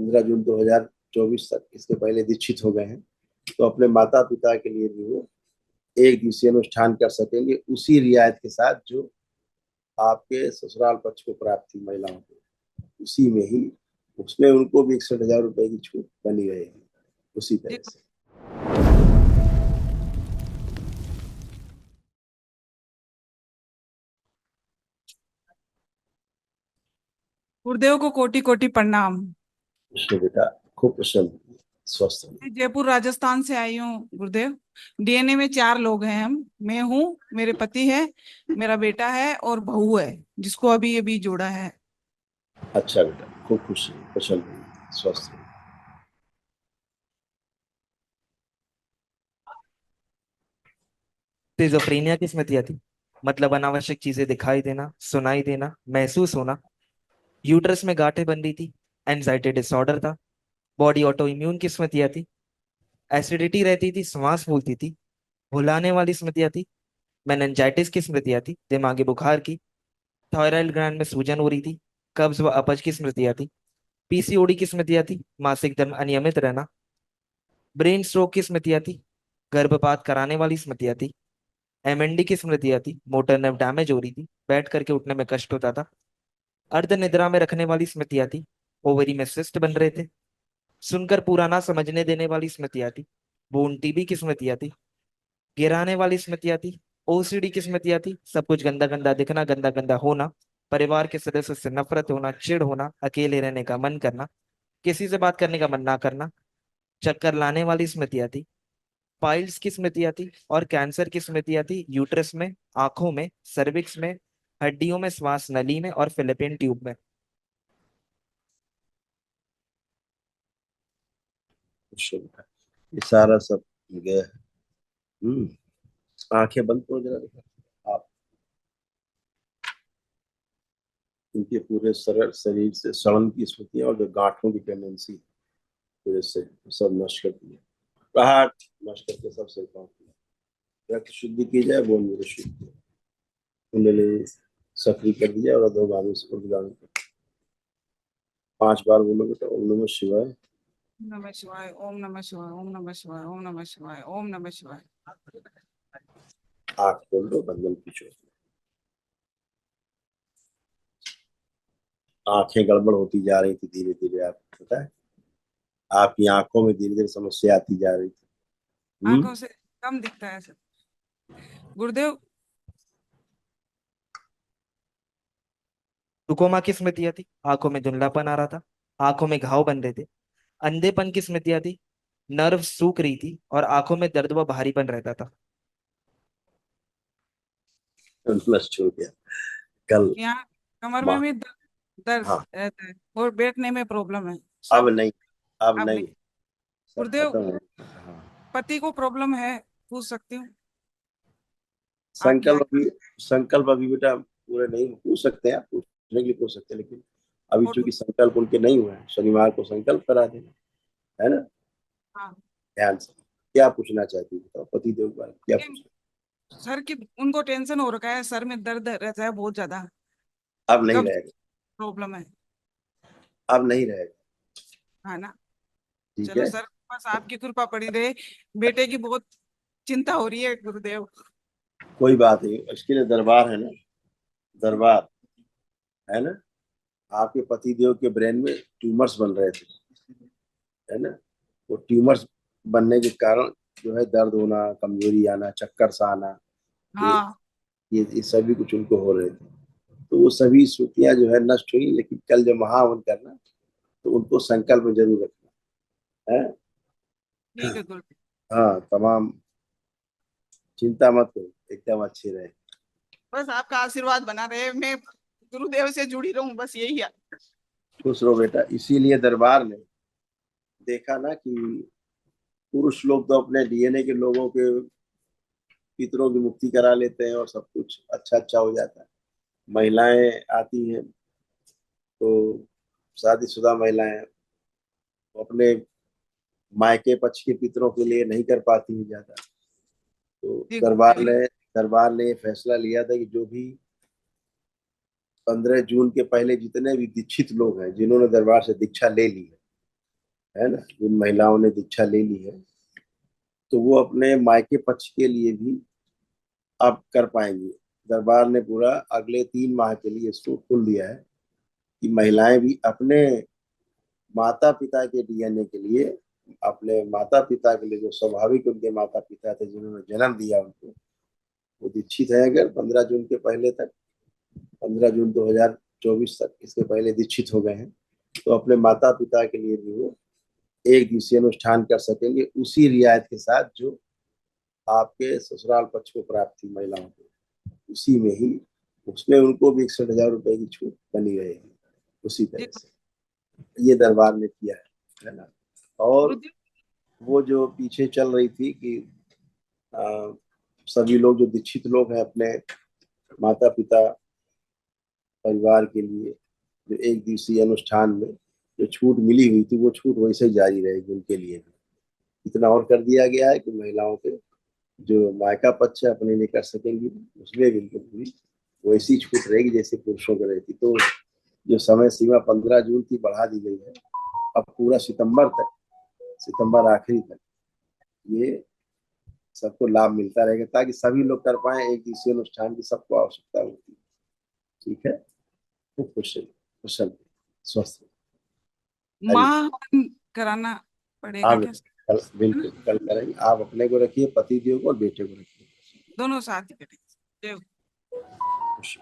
15 जून 2024 तक, इसके पहले दीक्षित हो गए हैं, तो अपने माता पिता के लिए भी वो एक दिवसीय अनुष्ठान कर सकेंगे उसी रियायत के साथ जो आपके ससुराल पक्ष को प्राप्त थी महिलाओं को, उसी में ही उसमें उनको भी 61,000 रुपए की छूट बनी रहेगी उसी तरह से। गुरुदेव को कोटि कोटि प्रणाम। उसने बेटा खूब प्रसन्न, स्वस्थ रहिए। मैं जयपुर राजस्थान से आई हूँ गुरुदेव। डीएनए में 4 लोग हैं हम। मैं हूँ, मेरे पति है, मेरा बेटा है और बहू है जिसको अभी अभी जोड़ा है। अच्छा बेटा, खूब खुश रहिए, प्रसन्न रहिए, स्वस्थ रहिए। स्किज़ोफ्रेनिया की स्मृतियां थी, मतलब अनावश्यक चीजें दिखाई देना, सुनाई देना, महसूस होना। यूट्रस में गांठें बन रही थी। एंजाइटी डिसऑर्डर था। बॉडी ऑटो इम्यून की स्मृतियां थी। एसिडिटी रहती थी, श्वास फूलती थी। भुलाने वाली स्मृतियां थी। मेनिंजाइटिस की स्मृतियां थी, दिमागी बुखार की। थायराइड ग्लैंड में सूजन हो रही थी। कब्ज व अपच की स्मृतियां थी। पीसीओडी की स्मृतियां थी, मासिक धर्म अनियमित रहना। ब्रेन स्ट्रोक की स्मृतियां थी। गर्भपात कराने वाली स्मृतियां थी। एमएनडी की स्मृतियां थी, मोटर नर्व डैमेज हो रही थी, बैठ करके उठने में कष्ट होता था। अर्ध निद्रा में रखने वाली स्मृतियां थी। ओवरी में सिस्ट बन रहे थे। सुनकर पूरा ना समझने देने वाली स्मृतियां थी। बोन टीबी की स्मृतियां थी। गिराने वाली स्मृतियां थी। ओसीडी की स्मृतियां थी, सब कुछ गंदा गंदा दिखना, गंदा गंदा होना। परिवार के सदस्य से नफरत होना, चिढ़ होना, अकेले रहने का मन करना, किसी से बात करने का मन ना करना। चक्कर लाने वाली स्मृतियां थी। पाइल्स की स्मृतियां थी और कैंसर की स्मृतियां थी, यूट्रस में, आंखों में, सर्विक्स में, हड्डियों में, श्वास नली में और फिलिपिन ट्यूब में। खुश रहिए बेटा, ये सारा सब गया है। आंखें बंद करो जरा बेटा आप। इनके पूरे सरल शरीर से सड़न की स्मृतियां और जो गांठों की टेंडेंसी पूरे से सब नष्ट कर दिया, आहट नष्ट करके सब सही काम किया। रक्त शुद्धि की जाए, बोल मेरे शुद्धि, कुंडली सक्रिय कर दिया और अधोगामी से ऊर्ध्वगामी कर। 5 बार बोलो बेटा, ओम नमः शिवाय। नमः शिवाय, ओम नमः शिवाय, ओम नमः शिवाय, ओम नमः शिवाय, ओम नमः शिवाय। आंख खोल दो, बंधन पीछे। आंखें गड़बड़ होती जा रही थी धीरे धीरे, आपको पता है, आपकी आंखों में धीरे धीरे समस्या आती जा रही थी। आंखों से कम दिखता है सर। गुरुदेव, ग्लूकोमा की स्मृतियां थी, आंखों में धुंधलापन आ रहा था, आंखों में घाव बन रहे थे। अंधेपन की स्मृतियां थी, नर्व सूख रही थी और आंखों में दर्द व भारीपन रहता था। नष्ट हो गया कल। यहाँ कमर में माँ, भी दर्द हाँ, रहता है और बैठने में प्रॉब्लम है अब सब। नहीं, अब अब नहीं। नहीं, सब गुरुदेव, खत्म हो गया। हाँ, पति को प्रॉब्लम है, पूछ सकती हूँ आपकी संकल्प आज्ञा। अभी, संकल्प अभी बेटा पूरे नहीं पूछ सकते हैं, आप पूछने के लिए पूछ सकते हैं, लेकिन अभी और चूंकि संकल्प उनके नहीं हुए हैं, शनिवार को संकल्प करा देना, है ना। हाँ, ध्यान से क्या पूछना चाहती है बताओ, पति देव के बारे में क्या लेकिन पूछना। सर की उनको टेंशन हो रखा है, सर में दर्द रहता है बहुत ज्यादा। अब नहीं कब रहेगा, प्रॉब्लम है? अब नहीं रहेगा। है ना। ठीक चलो है, सर, बस आपकी कृपा पड़ी रहे। बेटे की बहुत चिंता हो रही है गुरुदेव। कोई बात नहीं, इसके लिए दरबार है ना, दरबार है ना। आपके पति देव के ब्रेन में ट्यूमर्स बन रहे थे, है ना। वो ट्यूमर्स बनने के कारण जो है दर्द होना, कमजोरी आना, चक्कर सा आना, ये हाँ, ये सभी कुछ उनको हो रहे थे। तो वो सभी स्मृतियां जो है नष्ट हुई, लेकिन कल जब महावन करना तो उनको संकल्प में जरूर रखना है। ठीक है गुरुदेव। हाँ, तमाम चिंता मत करो, एकदम अच्छे रहे। बस आपका आशीर्वाद बना रहे, मैं गुरुदेव से जुड़ी रहूं, बस यही है। खुश रहो बेटा, इसीलिए दरबार में देखा ना कि पुरुष लोग तो अपने डीएनए के लोगों के पितरों की मुक्ति करा लेते हैं और सब कुछ अच्छा अच्छा हो जाता है। महिलाएं आती हैं तो शादीशुदा महिलाएं अपने मायके पक्ष के पितरों के लिए नहीं कर पाती हैं ज्यादा, तो जी दरबार गुरुदेव। ने दरबार ने ये फैसला लिया था कि जो भी 15 जून के पहले जितने भी दीक्षित लोग हैं जिन्होंने दरबार से दीक्षा ले ली है, है ना, जिन महिलाओं ने दीक्षा ले ली है, तो वो अपने मायके पक्ष के लिए भी अब कर पाएंगी। दरबार ने पूरा अगले 3 माह के लिए इसको खोल दिया है कि महिलाएं भी अपने माता पिता के डीएनए के लिए, अपने माता पिता के लिए, जो स्वाभाविक उनके माता पिता थे जिन्होंने जन्म दिया उनको, वो दीक्षित है अगर 15 जून के पहले तक, 15 जून 2024 तक, इसके पहले दीक्षित हो गए हैं, तो अपने माता पिता के लिए भी वो एक दिवसीय अनुष्ठान कर सकेंगे, उसी रियायत के साथ जो आपके ससुराल पक्ष को प्राप्त थी महिलाओं को, उसी में ही, उसमें उनको भी 61,000 रुपए की छूट बनी रहेगी उसी तरह से। ये दरबार ने किया है ना। और गुरुदेव वो जो पीछे चल रही थी कि सभी लोग जो दीक्षित लोग हैं अपने माता पिता परिवार के लिए जो एक दिवसीय अनुष्ठान में जो छूट मिली हुई थी, वो छूट वैसे ही जारी रहेगी उनके लिए भी। इतना और कर दिया गया है कि महिलाओं के जो मायका पक्ष है अपने लिए कर सकेंगी, उसमें भी उनको पूरी वैसी छूट रहेगी जैसे पुरुषों को रहती। तो जो समय सीमा 15 जून की बढ़ा दी गई है, अब पूरा सितंबर तक, सितंबर आखिरी तक ये सबको लाभ मिलता रहेगा, ताकि सभी लोग कर पाए एक दिवसीय अनुष्ठान की सबको आवश्यकता होती है। ठीक है, खूब खुश रहिए, कुशल रहिए, स्वस्थ रहिए। हरि माँ कराना पड़ेगा हाँ क्या? कल है ना, बिल्कुल कल करेंगे। आप अपने को रखिए, पति देव को और बेटे को रखिए। दोनों साथ ही करेंगे। जय खुश